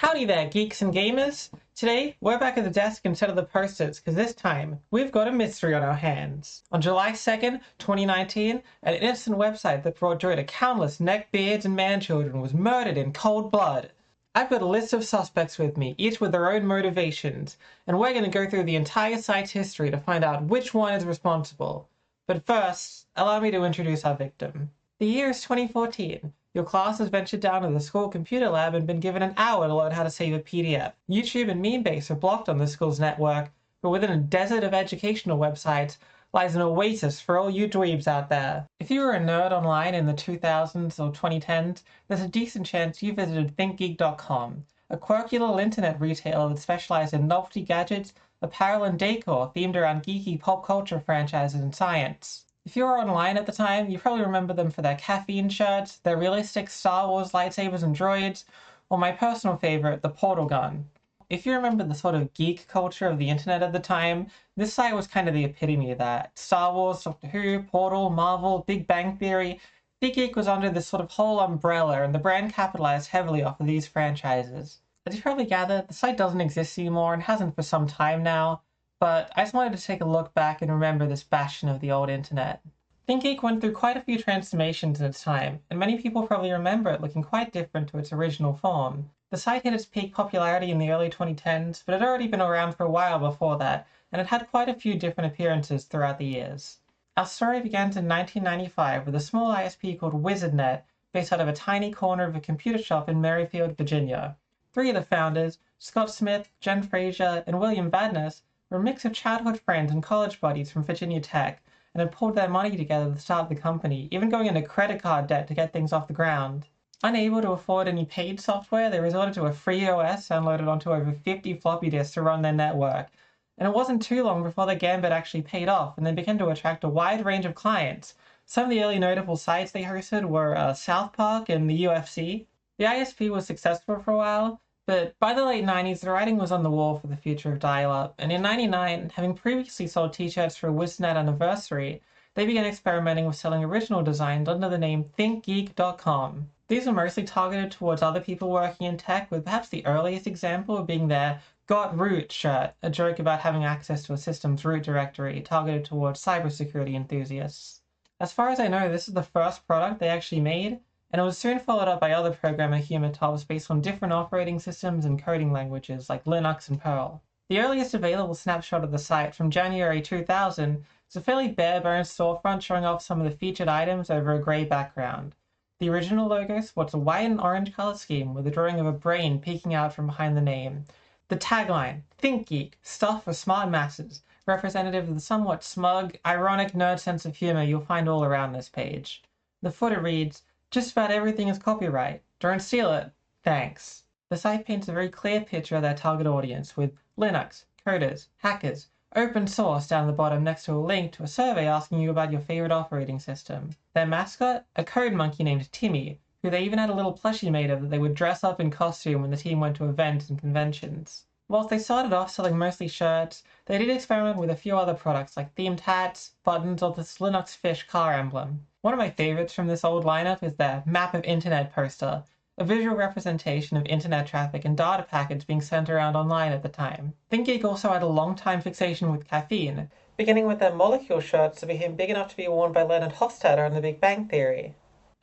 Howdy there, geeks and gamers! Today, we're back at the desk instead of the post-its, because this time, we've got a mystery on our hands. On July 2nd, 2019, an innocent website that brought joy to countless neckbeards and man-children was murdered in cold blood. I've got a list of suspects with me, each with their own motivations, and we're going to go through the entire site's history to find out which one is responsible. But first, allow me to introduce our victim. The year is 2014. Your class has ventured down to the school computer lab and been given an hour to learn how to save a PDF. YouTube and Memebase are blocked on the school's network, but within a desert of educational websites lies an oasis for all you dweebs out there. If you were a nerd online in the 2000s or 2010s, there's a decent chance you visited Thinkgeek.com, a quirky little internet retailer that specialized in novelty gadgets, apparel, and decor themed around geeky pop culture franchises and science. If you were online at the time, you probably remember them for their caffeine shirts, their realistic Star Wars lightsabers and droids, or my personal favorite, the portal gun. If you remember the sort of geek culture of the internet at the time, this site was kind of the epitome of that. Star Wars, Doctor Who, Portal, Marvel, Big Bang Theory. Thinkgeek was under this sort of whole umbrella, and the brand capitalized heavily off of these franchises. As you probably gathered, the site doesn't exist anymore and hasn't for some time now, but I just wanted to take a look back and remember this bastion of the old internet. Thinkgeek went through quite a few transformations in its time, and many people probably remember it looking quite different to its original form. The site hit its peak popularity in the early 2010s, but it had already been around for a while before that, and it had quite a few different appearances throughout the years. Our story begins in 1995 with a small ISP called WizardNet, based out of a tiny corner of a computer shop in Merrifield, Virginia. Three of the founders, Scott Smith, Jen Frazier, and William Badness, were a mix of childhood friends and college buddies from Virginia Tech, and had pulled their money together to start the company, even going into credit card debt to get things off the ground. Unable to afford any paid software, they resorted to a free OS downloaded onto over 50 floppy disks to run their network, and it wasn't too long before their gambit actually paid off, and they began to attract a wide range of clients. Some of the early notable sites they hosted were South Park and the UFC. The ISP was successful for a while, but by the late 90s, the writing was on the wall for the future of dial-up, and in 99, having previously sold t-shirts for a WizardNet anniversary, they began experimenting with selling original designs under the name Thinkgeek.com. These were mostly targeted towards other people working in tech, with perhaps the earliest example being their Got Root shirt, a joke about having access to a system's root directory targeted towards cybersecurity enthusiasts. As far as I know, this is the first product they actually made, and it was soon followed up by other programmer humor tops based on different operating systems and coding languages like Linux and Perl. The earliest available snapshot of the site from January 2000 is a fairly bare-bones storefront showing off some of the featured items over a grey background. The original logo sports a white and orange color scheme with a drawing of a brain peeking out from behind the name. The tagline, Thinkgeek, stuff for smart masses, representative of the somewhat smug, ironic nerd sense of humor you'll find all around this page. The footer reads, "Just about everything is copyright. Don't steal it. Thanks." The site paints a very clear picture of their target audience, with Linux, coders, hackers, open source down the bottom next to a link to a survey asking you about your favorite operating system. Their mascot? A code monkey named Timmy, who they even had a little plushie made of that they would dress up in costume when the team went to events and conventions. Whilst they started off selling mostly shirts, they did experiment with a few other products like themed hats, buttons, or this Linux fish car emblem. One of my favorites from this old lineup is their Map of Internet poster, a visual representation of internet traffic and data packets being sent around online at the time. Thinkgeek also had a long-time fixation with caffeine, beginning with their molecule shirts that became big enough to be worn by Leonard Hofstadter in The Big Bang Theory.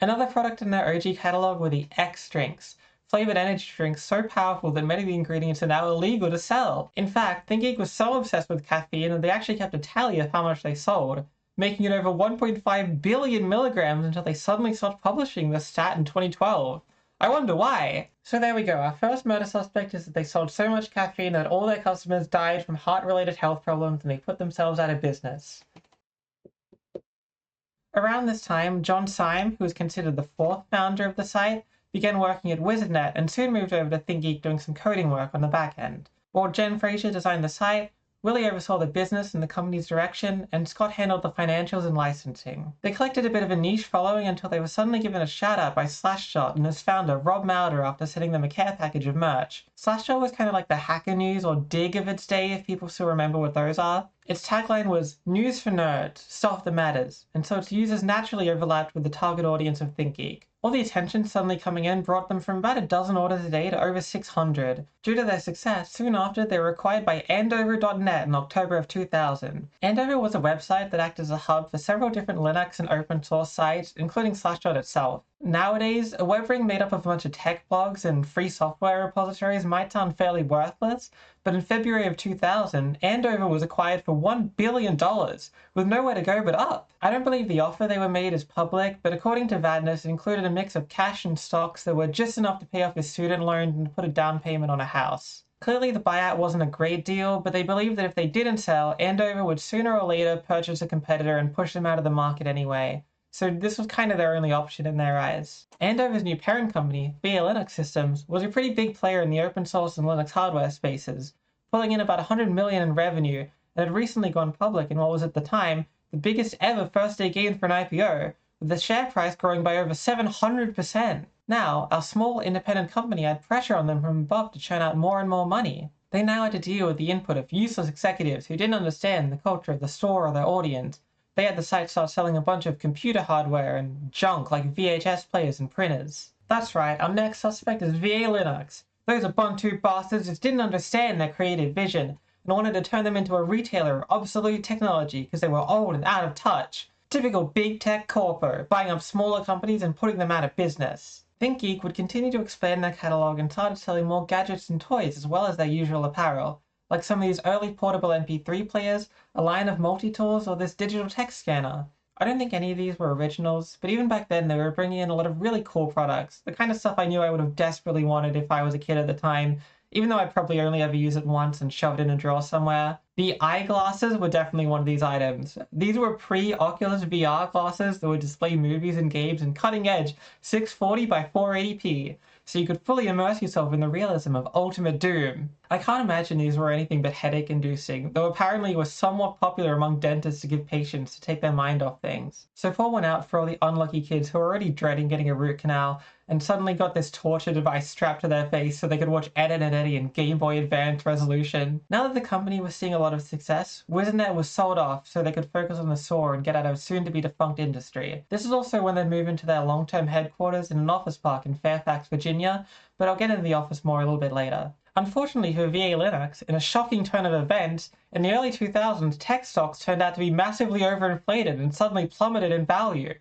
Another product in their OG catalog were the X drinks, flavored energy drinks so powerful that many of the ingredients are now illegal to sell. In fact, Thinkgeek was so obsessed with caffeine that they actually kept a tally of how much they sold, making it over 1.5 billion milligrams until they suddenly stopped publishing this stat in 2012. I wonder why. So there we go, our first murder suspect is that they sold so much caffeine that all their customers died from heart-related health problems and they put themselves out of business. Around this time, John Syme, who is considered the fourth founder of the site, began working at WizardNet and soon moved over to Thinkgeek doing some coding work on the back end. While Jen Frazier designed the site, Willie oversaw the business and the company's direction, and Scott handled the financials and licensing. They collected a bit of a niche following until they were suddenly given a shout-out by Slashshot and his founder, Rob Mauder, after sending them a care package of merch. Slashshot was kind of like the Hacker News or Dig of its day, if people still remember what those are. Its tagline was "News for Nerds, Stuff That Matters," and so its users naturally overlapped with the target audience of Thinkgeek. All the attention suddenly coming in brought them from about a dozen orders a day to over 600. Due to their success, soon after they were acquired by Andover.net in October of 2000. Andover was a website that acted as a hub for several different Linux and open source sites, including Slashdot itself. Nowadays, a web ring made up of a bunch of tech blogs and free software repositories might sound fairly worthless, but in February of 2000, Andover was acquired for $1 billion, with nowhere to go but up. I don't believe the offer they were made is public, but according to Vadnais, it included a mix of cash and stocks that were just enough to pay off his student loans and put a down payment on a house. Clearly the buyout wasn't a great deal, but they believed that if they didn't sell, Andover would sooner or later purchase a competitor and push them out of the market anyway. So this was kind of their only option in their eyes. Andover's new parent company, VA Linux Systems, was a pretty big player in the open source and Linux hardware spaces, pulling in about $100 million in revenue, and had recently gone public in what was at the time the biggest ever first-day gain for an IPO, with the share price growing by over 700%. Now, our small independent company had pressure on them from above to churn out more and more money. They now had to deal with the input of useless executives who didn't understand the culture of the store or their audience. They had the site start selling a bunch of computer hardware and junk like VHS players and printers. That's right, our next suspect is VA Linux. Those Ubuntu bastards just didn't understand their creative vision and wanted to turn them into a retailer of obsolete technology because they were old and out of touch. Typical big tech corpo, buying up smaller companies and putting them out of business. Thinkgeek would continue to expand their catalog and started selling more gadgets and toys as well as their usual apparel, like some of these early portable MP3 players, a line of multi-tools, or this digital text scanner. I don't think any of these were originals, but even back then they were bringing in a lot of really cool products, the kind of stuff I knew I would have desperately wanted if I was a kid at the time, even though I'd probably only ever use it once and shove it in a drawer somewhere. The eyeglasses were definitely one of these items. These were pre-Oculus VR glasses that would display movies and games in cutting-edge 640 by 480p, so you could fully immerse yourself in the realism of Ultimate Doom. I can't imagine these were anything but headache-inducing, though apparently it was somewhat popular among dentists to give patients to take their mind off things. So pour one out for all the unlucky kids who are already dreading getting a root canal and suddenly got this torture device strapped to their face so they could watch Ed, Edd n Eddy in Game Boy Advance resolution. Now that the company was seeing a lot of success, WizNet was sold off so they could focus on the SOAR and get out of soon-to-be defunct industry. This is also when they moved into their long-term headquarters in an office park in Fairfax, Virginia, but I'll get into the office more a little bit later. Unfortunately for VA Linux, in a shocking turn of events, in the early 2000s, tech stocks turned out to be massively overinflated and suddenly plummeted in value.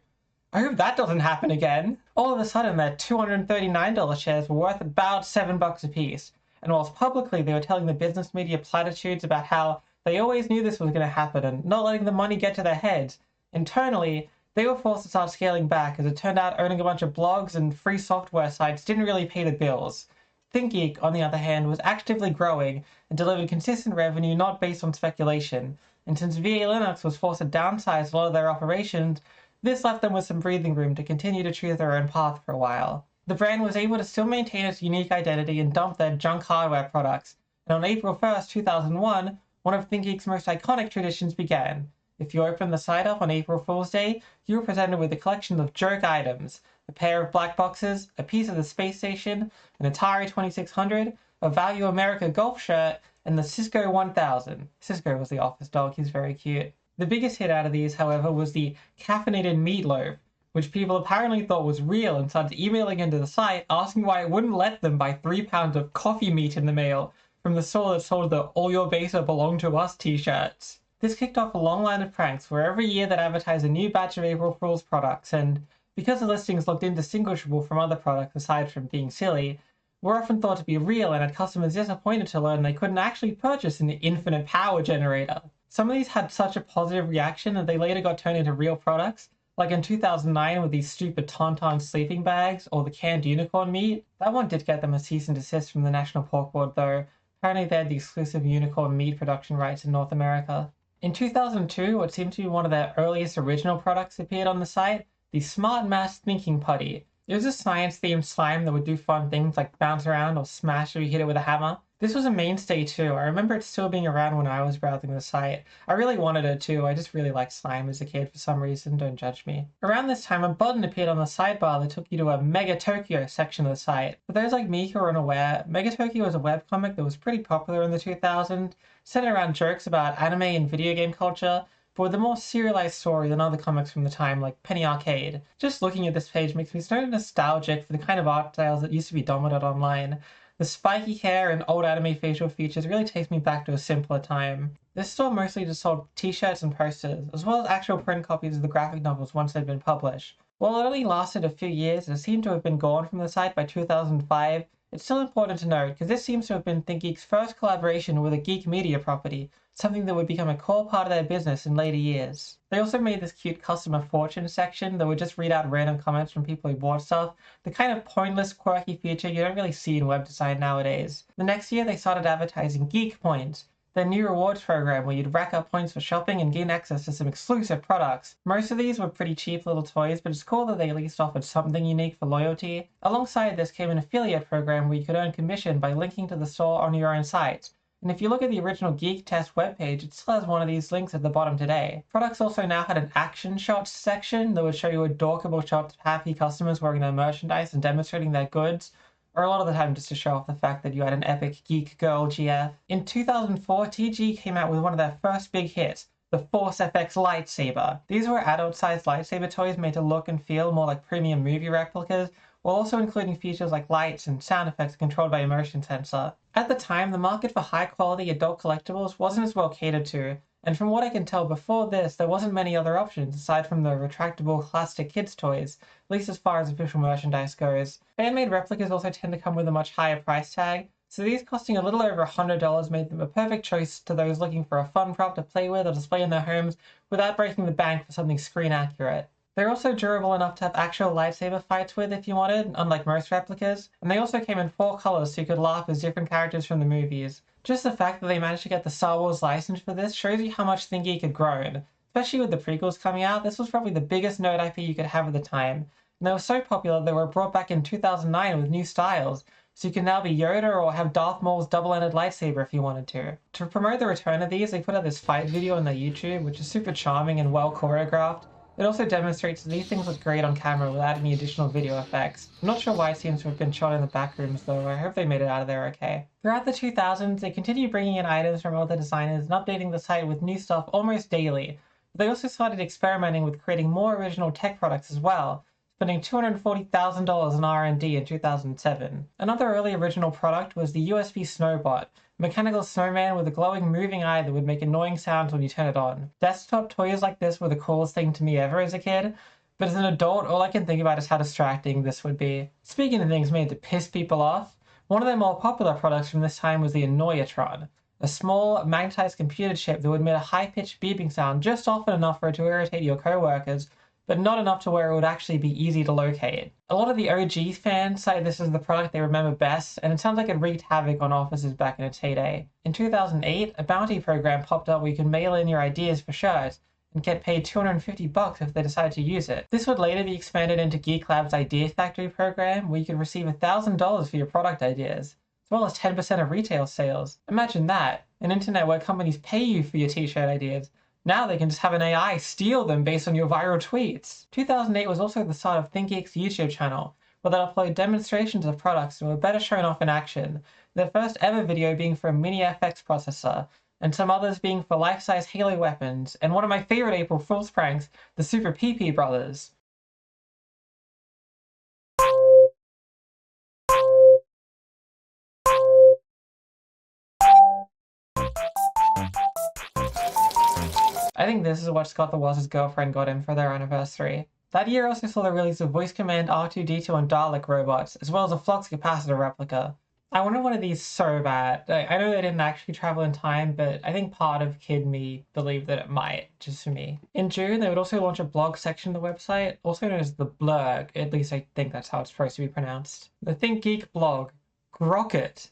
I hope that doesn't happen again. All of a sudden, their $239 shares were worth about $7 a piece, and whilst publicly they were telling the business media platitudes about how they always knew this was going to happen and not letting the money get to their heads, internally, they were forced to start scaling back as it turned out owning a bunch of blogs and free software sites didn't really pay the bills. Thinkgeek, on the other hand, was actively growing and delivered consistent revenue not based on speculation, and since VA Linux was forced to downsize a lot of their operations, this left them with some breathing room to continue to choose their own path for a while. The brand was able to still maintain its unique identity and dump their junk hardware products, and on April 1st, 2001, one of Thinkgeek's most iconic traditions began. If you opened the site up on April Fool's Day, you were presented with a collection of joke items, a pair of black boxes, a piece of the space station, an Atari 2600, a Value America golf shirt, and the Cisco 1000. Cisco was the office dog, he's very cute. The biggest hit out of these, however, was the caffeinated meatloaf, which people apparently thought was real and started emailing into the site asking why it wouldn't let them buy 3 pounds of coffee meat in the mail from the store that sold the "All Your Beta Belong to Us" t-shirts. This kicked off a long line of pranks where every year they'd advertise a new batch of April Fool's products, and because the listings looked indistinguishable from other products aside from being silly, were often thought to be real and had customers disappointed to learn they couldn't actually purchase an infinite power generator. Some of these had such a positive reaction that they later got turned into real products, like in 2009 with these stupid Tauntaun sleeping bags or the canned unicorn meat. That one did get them a cease and desist from the National Pork Board though. Apparently they had the exclusive unicorn meat production rights in North America. In 2002, what seemed to be one of their earliest original products appeared on the site, the Smart Mass Thinking Putty. It was a science-themed slime that would do fun things like bounce around or smash if you hit it with a hammer. This was a mainstay too. I remember it still being around when I was browsing the site. I really wanted it too. I just really liked slime as a kid for some reason, don't judge me. Around this time, a button appeared on the sidebar that took you to a Mega Tokyo section of the site. For those like me who are unaware, Mega Tokyo was a webcomic that was pretty popular in the 2000s, centered around jokes about anime and video game culture, but with a more serialized story than other comics from the time, like Penny Arcade. Just looking at this page makes me so nostalgic for the kind of art styles that used to be dominant online. The spiky hair and old anime facial features really takes me back to a simpler time. This store mostly just sold t-shirts and posters, as well as actual print copies of the graphic novels once they'd been published. While it only lasted a few years and seemed to have been gone from the site by 2005, it's still important to note because this seems to have been Thinkgeek's first collaboration with a geek media property, something that would become a core part of their business in later years. They also made this cute customer fortune section that would just read out random comments from people who bought stuff, the kind of pointless, quirky feature you don't really see in web design nowadays. The next year they started advertising Geek Points, their new rewards program where you'd rack up points for shopping and gain access to some exclusive products. Most of these were pretty cheap little toys, but it's cool that they at least offered something unique for loyalty. Alongside this came an affiliate program where you could earn commission by linking to the store on your own site. And if you look at the original Geek Test webpage, it still has one of these links at the bottom today. Products also now had an action shots section that would show you adorable shots of happy customers wearing their merchandise and demonstrating their goods, or a lot of the time just to show off the fact that you had an epic geek girl GF. In 2004, TG came out with one of their first big hits, the Force FX lightsaber. These were adult-sized lightsaber toys made to look and feel more like premium movie replicas, while also including features like lights and sound effects controlled by a motion sensor. At the time, the market for high-quality adult collectibles wasn't as well catered to, and from what I can tell before this, there wasn't many other options aside from the retractable classic kids toys, at least as far as official merchandise goes. Fan-made replicas also tend to come with a much higher price tag, so these costing a little over $100 made them a perfect choice to those looking for a fun prop to play with or display in their homes without breaking the bank for something screen accurate. They're also durable enough to have actual lightsaber fights with if you wanted, unlike most replicas, and they also came in 4 colors so you could laugh as different characters from the movies. Just the fact that they managed to get the Star Wars license for this shows you how much Thinkgeek had grown. Especially with the prequels coming out, this was probably the biggest nerd IP you could have at the time, and they were so popular they were brought back in 2009 with new styles, so you can now be Yoda or have Darth Maul's double-ended lightsaber if you wanted to. To promote the return of these, they put out this fight video on their YouTube, which is super charming and well choreographed. It also demonstrates that these things look great on camera without any additional video effects. I'm not sure why it seems to have been shot in the back rooms though, I hope they made it out of there okay. Throughout the 2000s, they continued bringing in items from other designers and updating the site with new stuff almost daily. But they also started experimenting with creating more original tech products as well, spending $240,000 on R&D in 2007. Another early original product was the USB Snowbot, a mechanical snowman with a glowing moving eye that would make annoying sounds when you turn it on. Desktop toys like this were the coolest thing to me ever as a kid, but as an adult, all I can think about is how distracting this would be. Speaking of things made to piss people off, one of their more popular products from this time was the Annoyatron, a small, magnetized computer chip that would emit a high-pitched beeping sound just often enough for it to irritate your co-workers, but not enough to where it would actually be easy to locate. A lot of the OG fans say this is the product they remember best, and it sounds like it wreaked havoc on offices back in its heyday. In 2008, a bounty program popped up where you could mail in your ideas for shirts and get paid $250 if they decided to use it. This would later be expanded into Geek Lab's Idea Factory program, where you could receive $1,000 for your product ideas, as well as 10% of retail sales. Imagine that, an internet where companies pay you for your t-shirt ideas. Now they can just have an AI steal them based on your viral tweets. 2008 was also the start of Thinkgeek's YouTube channel, where they upload demonstrations of products that were better shown off in action, their first ever video being for a mini FX processor, and some others being for life-size Halo weapons, and one of my favorite April Fool's pranks, the Super PP Brothers. I think this is what Scott the Wozz's girlfriend got him for their anniversary. That year also saw the release of Voice Command R2-D2 and Dalek robots, as well as a flux capacitor replica. I wanted one of these so bad. I know they didn't actually travel in time, but I think part of kid me believed that it might, just for me. In June, they would also launch a blog section of the website, also known as the Blurg, at least I think that's how it's supposed to be pronounced. The Thinkgeek blog. Grok it.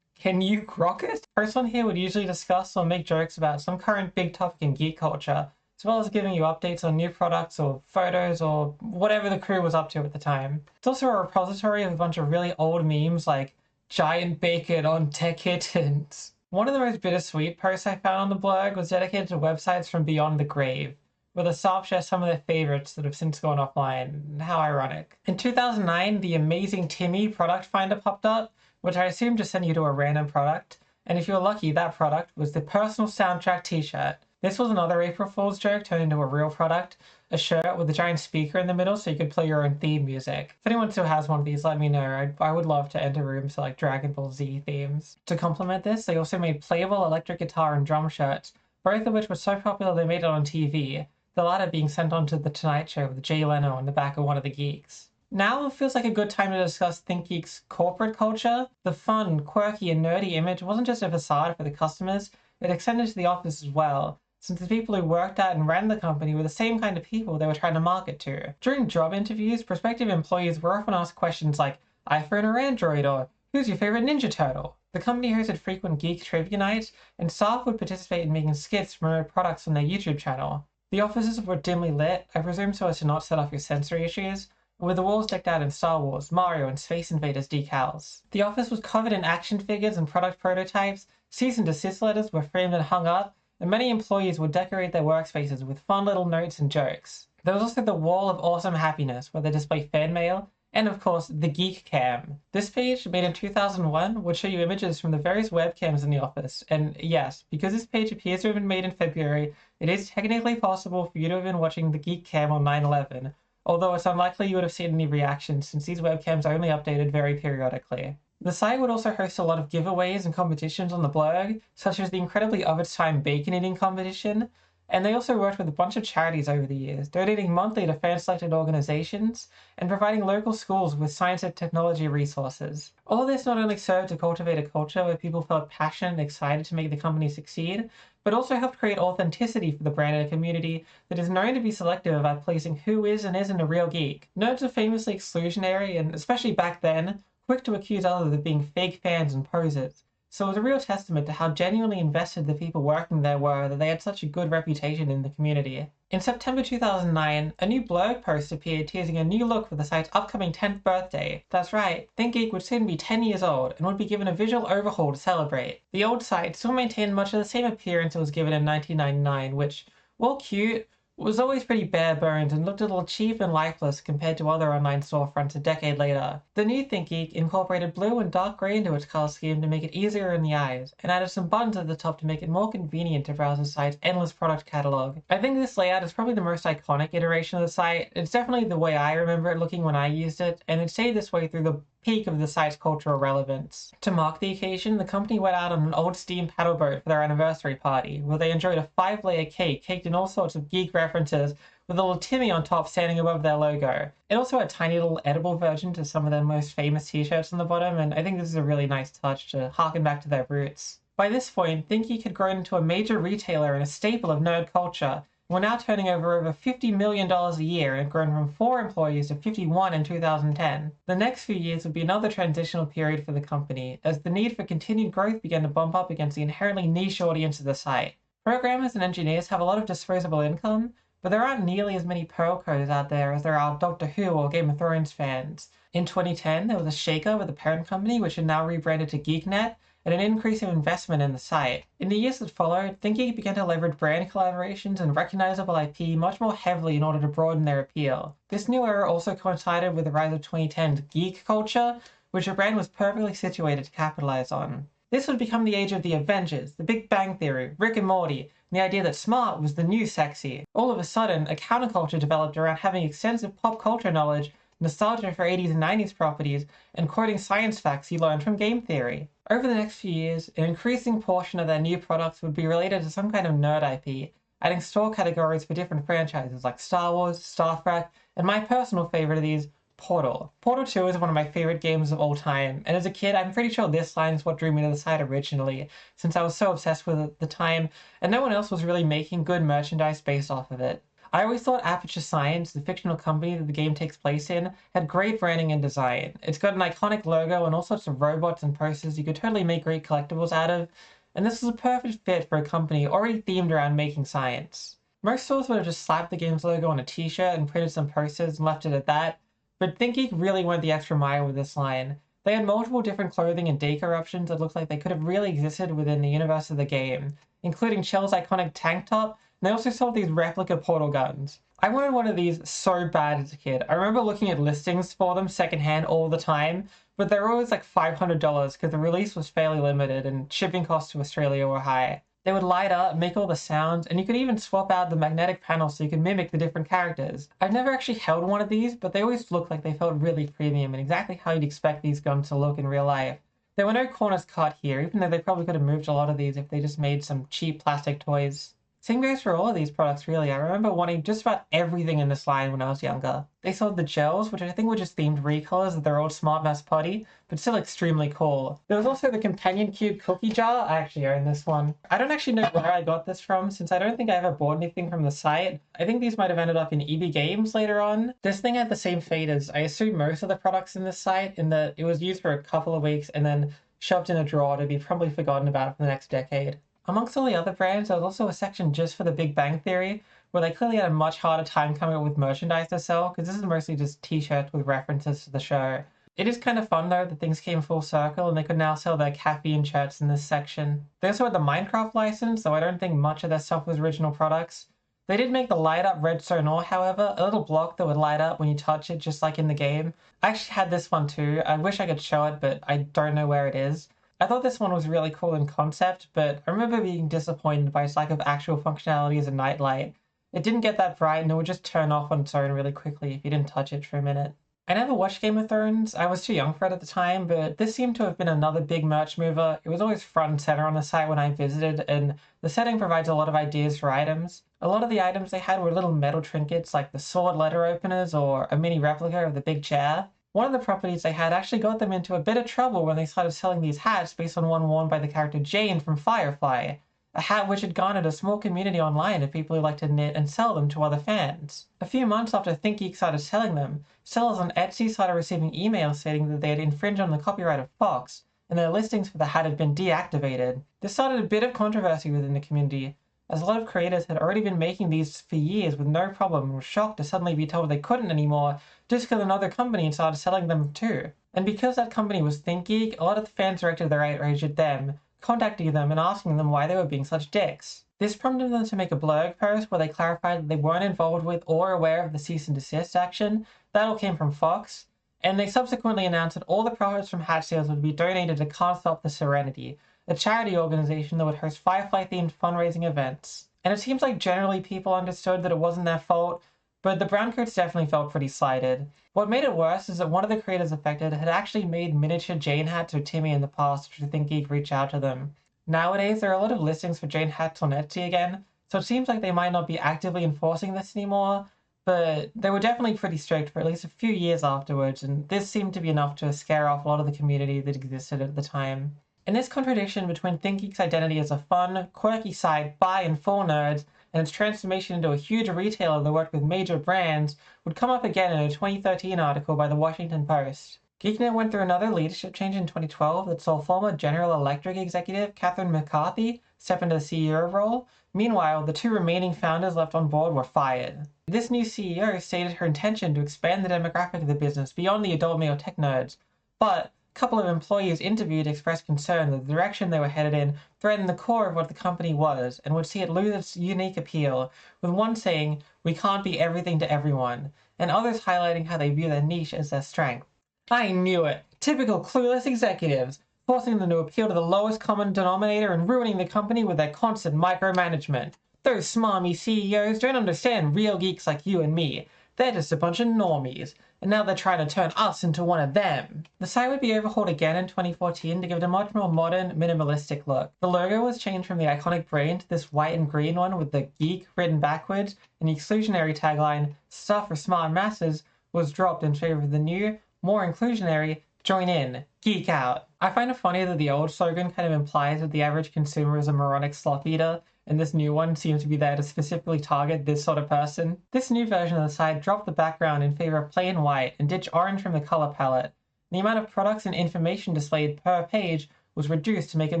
Can you grok it? Posts on here would usually discuss or make jokes about some current big topic in geek culture, as well as giving you updates on new products or photos or whatever the crew was up to at the time. It's also a repository of a bunch of really old memes like giant bacon on tech kittens. One of the most bittersweet posts I found on the blog was dedicated to websites from beyond the grave, where the staff share some of their favorites that have since gone offline. How ironic. In 2009, the amazing Timmy product finder popped up, which I assume just sent you to a random product, and if you were lucky, that product was the personal soundtrack t-shirt. This was another April Fool's joke turned into a real product, a shirt with a giant speaker in the middle so you could play your own theme music. If anyone still has one of these, let me know. I would love to enter rooms to like Dragon Ball Z themes. To complement this, they also made playable electric guitar and drum shirts, both of which were so popular they made it on TV, the latter being sent on to The Tonight Show with Jay Leno on the back of one of the geeks. Now it feels like a good time to discuss Thinkgeek's corporate culture. The fun, quirky, and nerdy image wasn't just a facade for the customers, it extended to the office as well, since the people who worked at and ran the company were the same kind of people they were trying to market to. During job interviews, prospective employees were often asked questions like, iPhone or Android, or who's your favorite Ninja Turtle? The company hosted frequent geek trivia nights, and staff would participate in making skits to promote products on their YouTube channel. The offices were dimly lit, I presume so as to not set off your sensory issues, with the walls decked out in Star Wars, Mario, and Space Invaders decals. The office was covered in action figures and product prototypes, cease and desist letters were framed and hung up, and many employees would decorate their workspaces with fun little notes and jokes. There was also the Wall of Awesome Happiness, where they display fan mail, and of course, the Geek Cam. This page, made in 2001, would show you images from the various webcams in the office, and yes, because this page appears to have been made in February, it is technically possible for you to have been watching the Geek Cam on 9/11, although it's unlikely you would have seen any reactions since these webcams are only updated very periodically. The site would also host a lot of giveaways and competitions on the blog, such as the incredibly of its time bacon eating competition, and they also worked with a bunch of charities over the years, donating monthly to fan-selected organizations and providing local schools with science and technology resources. All of this not only served to cultivate a culture where people felt passionate and excited to make the company succeed, but also helped create authenticity for the brand and a community that is known to be selective about placing who is and isn't a real geek. Nerds are famously exclusionary, and especially back then, quick to accuse others of being fake fans and posers, so it was a real testament to how genuinely invested the people working there were that they had such a good reputation in the community. In September 2009, a new blog post appeared teasing a new look for the site's upcoming 10th birthday. That's right, Thinkgeek would soon be 10 years old and would be given a visual overhaul to celebrate. The old site still maintained much of the same appearance it was given in 1999, which, while cute, was always pretty bare bones and looked a little cheap and lifeless compared to other online storefronts a decade later. The new Thinkgeek incorporated blue and dark grey into its color scheme to make it easier in the eyes, and added some buttons at the top to make it more convenient to browse the site's endless product catalog. I think this layout is probably the most iconic iteration of the site. It's definitely the way I remember it looking when I used it, and it stayed this way through the peak of the site's cultural relevance. To mark the occasion, the company went out on an old steam paddle boat for their anniversary party, where they enjoyed a 5-layer cake caked in all sorts of geek references, with a little Timmy on top standing above their logo. It also had a tiny little edible version to some of their most famous t-shirts on the bottom, and I think this is a really nice touch to harken back to their roots. By this point, Thinkgeek had grown into a major retailer and a staple of nerd culture. We're now turning over $50 million a year and grown from 4 employees to 51 in 2010. The next few years would be another transitional period for the company, as the need for continued growth began to bump up against the inherently niche audience of the site. Programmers and engineers have a lot of disposable income, but there aren't nearly as many Pearl coders out there as there are Doctor Who or Game of Thrones fans. In 2010, there was a shakeup with the parent company, which had now rebranded to GeekNet, and an increase in investment in the site. In the years that followed, Thinkgeek began to leverage brand collaborations and recognizable IP much more heavily in order to broaden their appeal. This new era also coincided with the rise of 2010's geek culture, which the brand was perfectly situated to capitalize on. This would become the age of the Avengers, the Big Bang Theory, Rick and Morty, and the idea that smart was the new sexy. All of a sudden, a counterculture developed around having extensive pop culture knowledge, nostalgia for 80s and 90s properties, and quoting science facts you learned from game theory. Over the next few years, an increasing portion of their new products would be related to some kind of nerd IP, adding store categories for different franchises like Star Wars, Star Trek, and my personal favorite of these, Portal. Portal 2 is one of my favorite games of all time, and as a kid, I'm pretty sure this line is what drew me to the site originally, since I was so obsessed with it at the time, and no one else was really making good merchandise based off of it. I always thought Aperture Science, the fictional company that the game takes place in, had great branding and design. It's got an iconic logo and all sorts of robots and posters you could totally make great collectibles out of, and this was a perfect fit for a company already themed around making science. Most stores would have just slapped the game's logo on a t-shirt and printed some posters and left it at that, but Thinkgeek really went the extra mile with this line. They had multiple different clothing and decor options that looked like they could have really existed within the universe of the game, including Chell's iconic tank top, and they also sold these replica portal guns. I wanted one of these so bad as a kid. I remember looking at listings for them secondhand all the time, but they were always like $500 because the release was fairly limited and shipping costs to Australia were high. They would light up, make all the sounds, and you could even swap out the magnetic panel so you could mimic the different characters. I've never actually held one of these, but they always looked like they felt really premium and exactly how you'd expect these guns to look in real life. There were no corners cut here, even though they probably could have moved a lot of these if they just made some cheap plastic toys. Same goes for all of these products, really. I remember wanting just about everything in this line when I was younger. They sold the gels, which I think were just themed recolors of their old Smart Mass Putty, but still extremely cool. There was also the Companion Cube cookie jar. I actually own this one. I don't actually know where I got this from, since I don't think I ever bought anything from the site. I think these might have ended up in EB Games later on. This thing had the same fate as, I assume, most of the products in this site, in that it was used for a couple of weeks and then shoved in a drawer to be probably forgotten about for the next decade. Amongst all the other brands, there was also a section just for the Big Bang Theory, where they clearly had a much harder time coming up with merchandise to sell, because this is mostly just t-shirts with references to the show. It is kind of fun though that things came full circle and they could now sell their caffeine shirts in this section. They also had the Minecraft license, though I don't think much of their stuff was original products. They did make the light up redstone ore, however, a little block that would light up when you touch it, just like in the game. I actually had this one too. I wish I could show it, but I don't know where it is. I thought this one was really cool in concept, but I remember being disappointed by its lack of actual functionality as a nightlight. It didn't get that bright and it would just turn off on its own really quickly if you didn't touch it for a minute. I never watched Game of Thrones. I was too young for it at the time, but this seemed to have been another big merch mover. It was always front and center on the site when I visited, and the setting provides a lot of ideas for items. A lot of the items they had were little metal trinkets like the sword letter openers or a mini replica of the big chair. One of the properties they had actually got them into a bit of trouble when they started selling these hats based on one worn by the character Jane from Firefly, a hat which had garnered a small community online of people who like to knit and sell them to other fans. A few months after Thinkgeek started selling them, sellers on Etsy started receiving emails stating that they had infringed on the copyright of Fox, and their listings for the hat had been deactivated. This started a bit of controversy within the community, as a lot of creators had already been making these for years with no problem and were shocked to suddenly be told they couldn't anymore just because another company started selling them too. And because that company was Thinkgeek, a lot of the fans directed their outrage at them, contacting them and asking them why they were being such dicks. This prompted them to make a blog post where they clarified that they weren't involved with or aware of the cease and desist action. That all came from Fox. And they subsequently announced that all the profits from hat sales would be donated to Can't Stop the Serenity, a charity organization that would host Firefly-themed fundraising events. And it seems like generally people understood that it wasn't their fault, but the browncoats definitely felt pretty slighted. What made it worse is that one of the creators affected had actually made miniature Jane hats for Timmy in the past, which I think Geek reached out to them. Nowadays, there are a lot of listings for Jane hats on Etsy again, so it seems like they might not be actively enforcing this anymore, but they were definitely pretty strict for at least a few years afterwards, and this seemed to be enough to scare off a lot of the community that existed at the time. And this contradiction between Thinkgeek's identity as a fun, quirky site by and for nerds and its transformation into a huge retailer that worked with major brands would come up again in a 2013 article by the Washington Post. GeekNet went through another leadership change in 2012 that saw former General Electric executive Catherine McCarthy step into the CEO role. Meanwhile, the two remaining founders left on board were fired. This new CEO stated her intention to expand the demographic of the business beyond the adult male tech nerds, but a couple of employees interviewed expressed concern that the direction they were headed in threatened the core of what the company was and would see it lose its unique appeal, with one saying, "We can't be everything to everyone," and others highlighting how they view their niche as their strength. I knew it! Typical clueless executives, forcing them to appeal to the lowest common denominator and ruining the company with their constant micromanagement. Those smarmy CEOs don't understand real geeks like you and me. They're just a bunch of normies, and now they're trying to turn us into one of them. The site would be overhauled again in 2014 to give it a much more modern, minimalistic look. The logo was changed from the iconic brain to this white and green one with the geek written backwards, and the exclusionary tagline, "Stuff for smart masses," was dropped in favor of the new, more inclusionary, "Join in, geek out." I find it funny that the old slogan kind of implies that the average consumer is a moronic sloth eater, and this new one seems to be there to specifically target this sort of person. This new version of the site dropped the background in favor of plain white and ditched orange from the color palette. The amount of products and information displayed per page was reduced to make it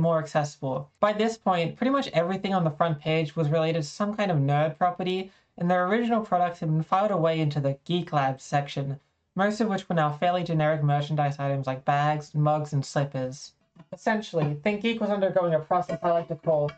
more accessible. By this point, pretty much everything on the front page was related to some kind of nerd property, and their original products had been filed away into the Geek Labs section, most of which were now fairly generic merchandise items like bags, mugs, and slippers. Essentially, Thinkgeek was undergoing a process I like to call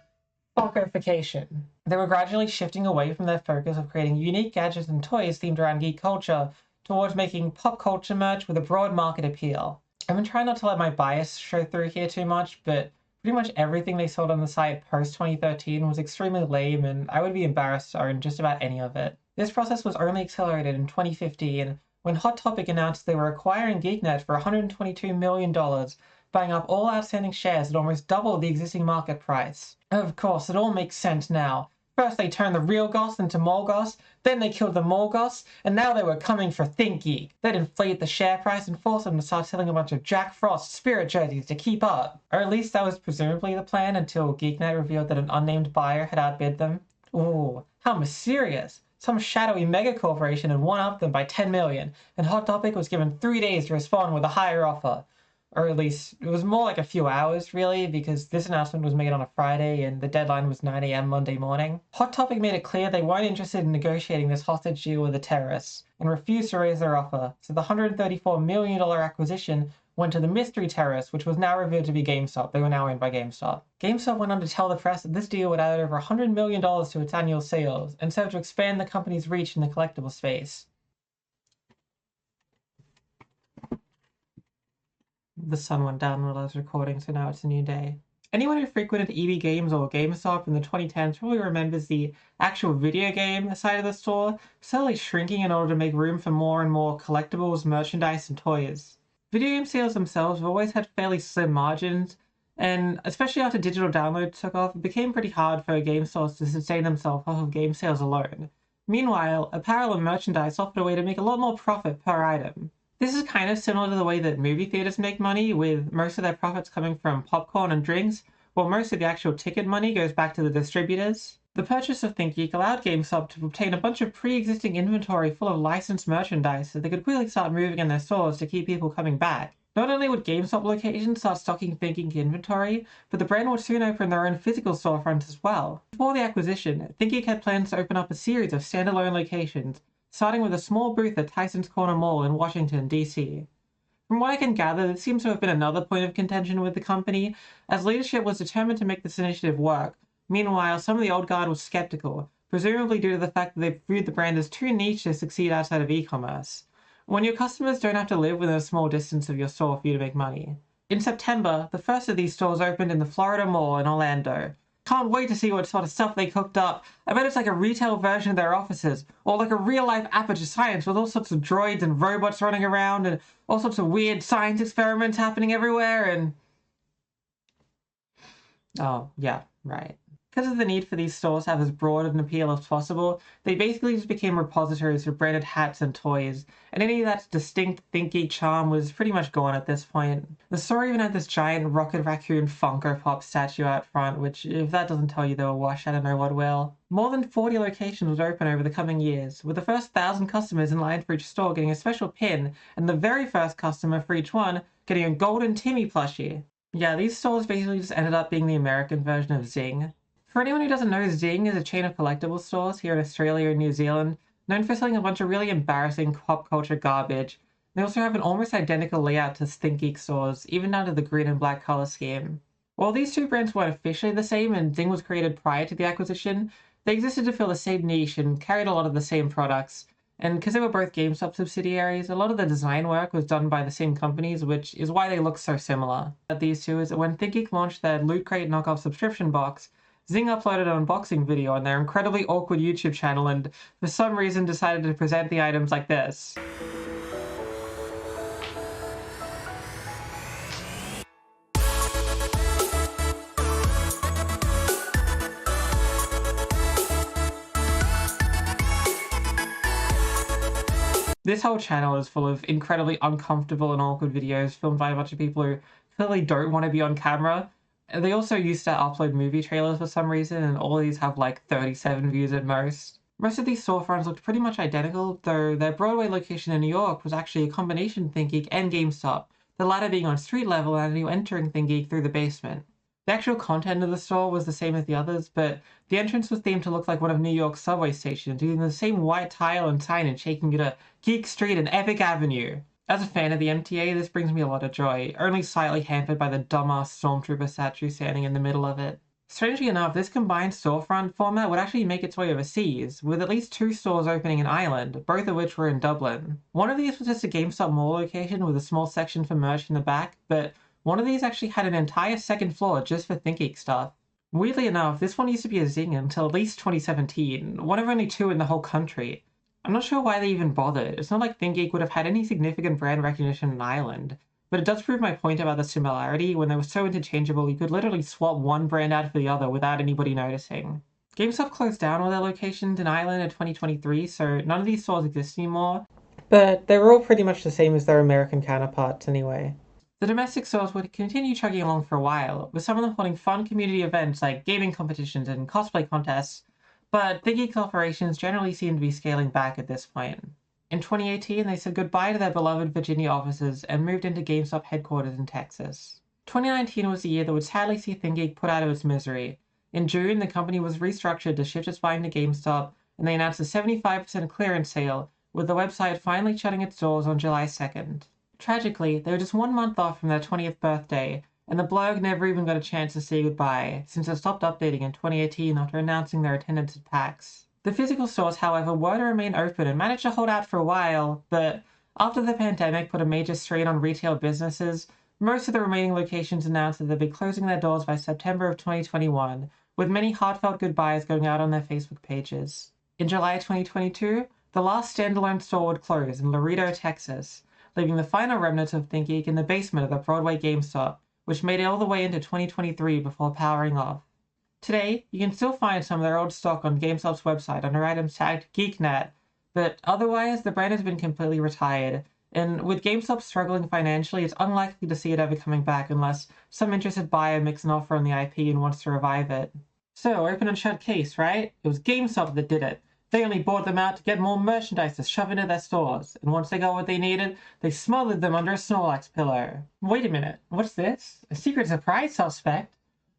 Funkification. They were gradually shifting away from their focus of creating unique gadgets and toys themed around geek culture towards making pop culture merch with a broad market appeal. I've been trying not to let my bias show through here too much, but pretty much everything they sold on the site post 2013 was extremely lame, and I would be embarrassed to own just about any of it. This process was only accelerated in 2015 when Hot Topic announced they were acquiring GeekNet for $122 million, buying up all outstanding shares at almost double the existing market price. Of course, it all makes sense now. First they turned the real Goss into Morgoss, then they killed the Morgoss, and now they were coming for Thinkgeek. They'd inflate the share price and force them to start selling a bunch of Jack Frost spirit jerseys to keep up. Or at least that was presumably the plan until GeekNet revealed that an unnamed buyer had outbid them. Ooh, how mysterious! Some shadowy megacorporation had one-upped them by $10 million, and Hot Topic was given 3 days to respond with a higher offer. Or at least, it was more like a few hours, really, because this announcement was made on a Friday and the deadline was 9 a.m. Monday morning. Hot Topic made it clear they weren't interested in negotiating this hostage deal with the terrorists and refused to raise their offer, so the $134 million acquisition went to the mystery terrorists, which was now revealed to be GameStop. They were now owned by GameStop. GameStop went on to tell the press that this deal would add over $100 million to its annual sales and serve to expand the company's reach in the collectible space. The sun went down while I was recording, so now it's a new day. Anyone who frequented EB Games or GameStop in the 2010s probably remembers the actual video game side of the store slowly shrinking in order to make room for more and more collectibles, merchandise, and toys. Video game sales themselves have always had fairly slim margins, and especially after digital downloads took off, it became pretty hard for game stores to sustain themselves off of game sales alone. Meanwhile, apparel and merchandise offered a way to make a lot more profit per item. This is kind of similar to the way that movie theaters make money, with most of their profits coming from popcorn and drinks, while most of the actual ticket money goes back to the distributors. The purchase of Thinkgeek allowed GameStop to obtain a bunch of pre-existing inventory full of licensed merchandise so they could quickly start moving in their stores to keep people coming back. Not only would GameStop locations start stocking Thinkgeek inventory, but the brand would soon open their own physical storefronts as well. Before the acquisition, Thinkgeek had plans to open up a series of standalone locations, starting with a small booth at Tyson's Corner Mall in Washington, D.C. From what I can gather, this seems to have been another point of contention with the company, as leadership was determined to make this initiative work. Meanwhile, some of the old guard was skeptical, presumably due to the fact that they viewed the brand as too niche to succeed outside of e-commerce. When your customers don't have to live within a small distance of your store for you to make money. In September, the first of these stores opened in the Florida Mall in Orlando. Can't wait to see what sort of stuff they cooked up. I bet it's like a retail version of their offices, or like a real-life Aperture Science with all sorts of droids and robots running around and all sorts of weird science experiments happening everywhere and... Oh, yeah, right. Because of the need for these stores to have as broad an appeal as possible, they basically just became repositories for branded hats and toys, and any of that distinct Thinkgeek charm was pretty much gone at this point. The store even had this giant Rocket Raccoon Funko Pop statue out front, which, if that doesn't tell you they were washed, I don't know what will. More than 40 locations would open over the coming years, with the first 1,000 customers in line for each store getting a special pin, and the very first customer for each one getting a golden Timmy plushie. Yeah, these stores basically just ended up being the American version of Zing. For anyone who doesn't know, Zing is a chain of collectible stores here in Australia and New Zealand, known for selling a bunch of really embarrassing pop culture garbage. They also have an almost identical layout to Thinkgeek stores, even down to the green and black color scheme. While these two brands weren't officially the same and Zing was created prior to the acquisition, they existed to fill the same niche and carried a lot of the same products. And because they were both GameStop subsidiaries, a lot of the design work was done by the same companies, which is why they look so similar. But these two is that when Thinkgeek launched their Loot Crate knockoff subscription box, Zing uploaded an unboxing video on their incredibly awkward YouTube channel and for some reason decided to present the items like this. This whole channel is full of incredibly uncomfortable and awkward videos filmed by a bunch of people who clearly don't want to be on camera. They also used to upload movie trailers for some reason, and all of these have like 37 views at most. Most of these storefronts looked pretty much identical, though their Broadway location in New York was actually a combination Thinkgeek and GameStop, the latter being on street level and you entering Thinkgeek through the basement. The actual content of the store was the same as the others, but the entrance was themed to look like one of New York's subway stations, using the same white tile and signage, making it a Geek Street and Epic Avenue. As a fan of the MTA, this brings me a lot of joy, only slightly hampered by the dumbass Stormtrooper statue standing in the middle of it. Strangely enough, this combined storefront format would actually make its way overseas, with at least 2 stores opening in Ireland, both of which were in Dublin. One of these was just a GameStop mall location with a small section for merch in the back, but one of these actually had an entire second floor just for Thinkgeek stuff. Weirdly enough, this one used to be a zing until at least 2017, one of only 2 in the whole country. I'm not sure why they even bothered. It's not like Thinkgeek would have had any significant brand recognition in Ireland. But it does prove my point about the similarity. When they were so interchangeable, you could literally swap one brand out for the other without anybody noticing. GameStop closed down all their locations in Ireland in 2023, so none of these stores exist anymore. But they were all pretty much the same as their American counterparts anyway. The domestic stores would continue chugging along for a while, with some of them holding fun community events like gaming competitions and cosplay contests, but Thinkgeek's operations generally seem to be scaling back at this point. In 2018, they said goodbye to their beloved Virginia offices and moved into GameStop headquarters in Texas. 2019 was the year that would sadly see Thinkgeek put out of its misery. In June, the company was restructured to shift its buying to GameStop, and they announced a 75% clearance sale, with the website finally shutting its doors on July 2nd. Tragically, they were just 1 month off from their 20th birthday, and the blog never even got a chance to say goodbye, since it stopped updating in 2018 after announcing their attendance at PAX. The physical stores, however, were to remain open and managed to hold out for a while, but after the pandemic put a major strain on retail businesses, most of the remaining locations announced that they'd be closing their doors by September of 2021, with many heartfelt goodbyes going out on their Facebook pages. In July 2022, the last standalone store would close in Laredo, Texas, leaving the final remnants of Thinkgeek in the basement of the Broadway GameStop, which made it all the way into 2023 before powering off. Today, you can still find some of their old stock on GameStop's website under items tagged GeekNet, but otherwise the brand has been completely retired, and with GameStop struggling financially, it's unlikely to see it ever coming back unless some interested buyer makes an offer on the IP and wants to revive it. So, open and shut case, right? It was GameStop that did it. They only bought them out to get more merchandise to shove into their stores, and once they got what they needed, they smothered them under a Snorlax pillow. Wait a minute, what's this? A secret surprise suspect?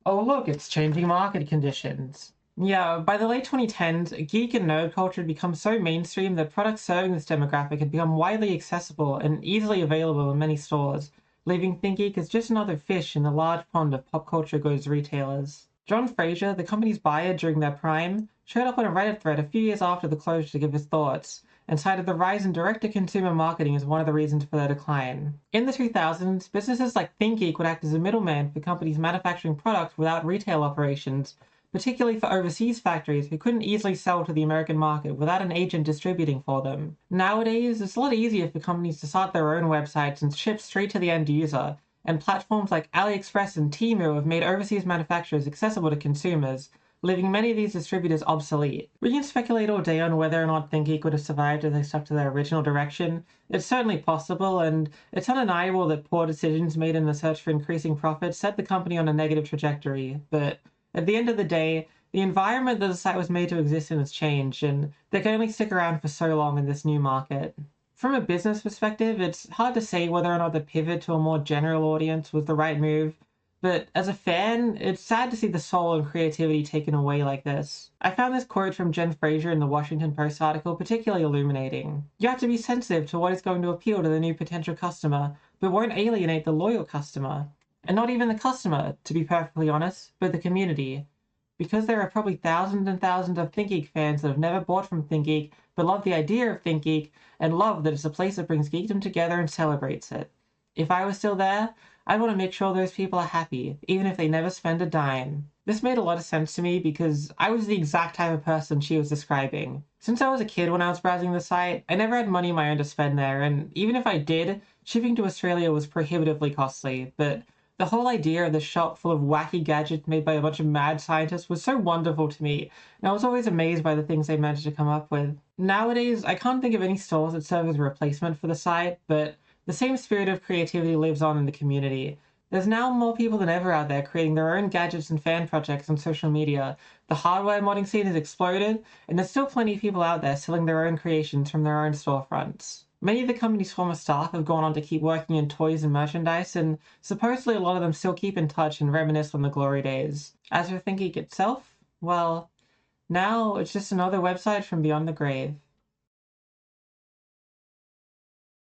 Oh look, it's changing market conditions. Yeah, by the late 2010s, geek and nerd culture had become so mainstream that products serving this demographic had become widely accessible and easily available in many stores, leaving Thinkgeek as just another fish in the large pond of pop culture goods retailers. John Fraser, the company's buyer during their prime, showed up on a Reddit thread a few years after the closure to give his thoughts, and cited the rise in direct-to-consumer marketing as one of the reasons for their decline. In the 2000s, businesses like Thinkgeek would act as a middleman for companies manufacturing products without retail operations, particularly for overseas factories who couldn't easily sell to the American market without an agent distributing for them. Nowadays, it's a lot easier for companies to start their own websites and ship straight to the end user, and platforms like AliExpress and Temu have made overseas manufacturers accessible to consumers, leaving many of these distributors obsolete. We can speculate all day on whether or not Thinkgeek would have survived if they stuck to their original direction. It's certainly possible, and it's undeniable that poor decisions made in the search for increasing profits set the company on a negative trajectory, but at the end of the day, the environment that the site was made to exist in has changed, and they can only stick around for so long in this new market. From a business perspective, it's hard to say whether or not the pivot to a more general audience was the right move, but as a fan, it's sad to see the soul and creativity taken away like this. I found this quote from Jen Fraser in the Washington Post article particularly illuminating. You have to be sensitive to what is going to appeal to the new potential customer, but won't alienate the loyal customer. And not even the customer, to be perfectly honest, but the community. Because there are probably thousands and thousands of Thinkgeek fans that have never bought from Thinkgeek, but love the idea of Thinkgeek, and love that it's a place that brings geekdom together and celebrates it. If I was still there, I'd want to make sure those people are happy, even if they never spend a dime. This made a lot of sense to me because I was the exact type of person she was describing. Since I was a kid when I was browsing the site, I never had money of my own to spend there, and even if I did, shipping to Australia was prohibitively costly, but the whole idea of the shop full of wacky gadgets made by a bunch of mad scientists was so wonderful to me, and I was always amazed by the things they managed to come up with. Nowadays, I can't think of any stores that serve as a replacement for the site, but the same spirit of creativity lives on in the community. There's now more people than ever out there creating their own gadgets and fan projects on social media. The hardware modding scene has exploded, and there's still plenty of people out there selling their own creations from their own storefronts. Many of the company's former staff have gone on to keep working in toys and merchandise, and supposedly a lot of them still keep in touch and reminisce on the glory days. As for Thinkgeek itself, well, now it's just another website from beyond the grave.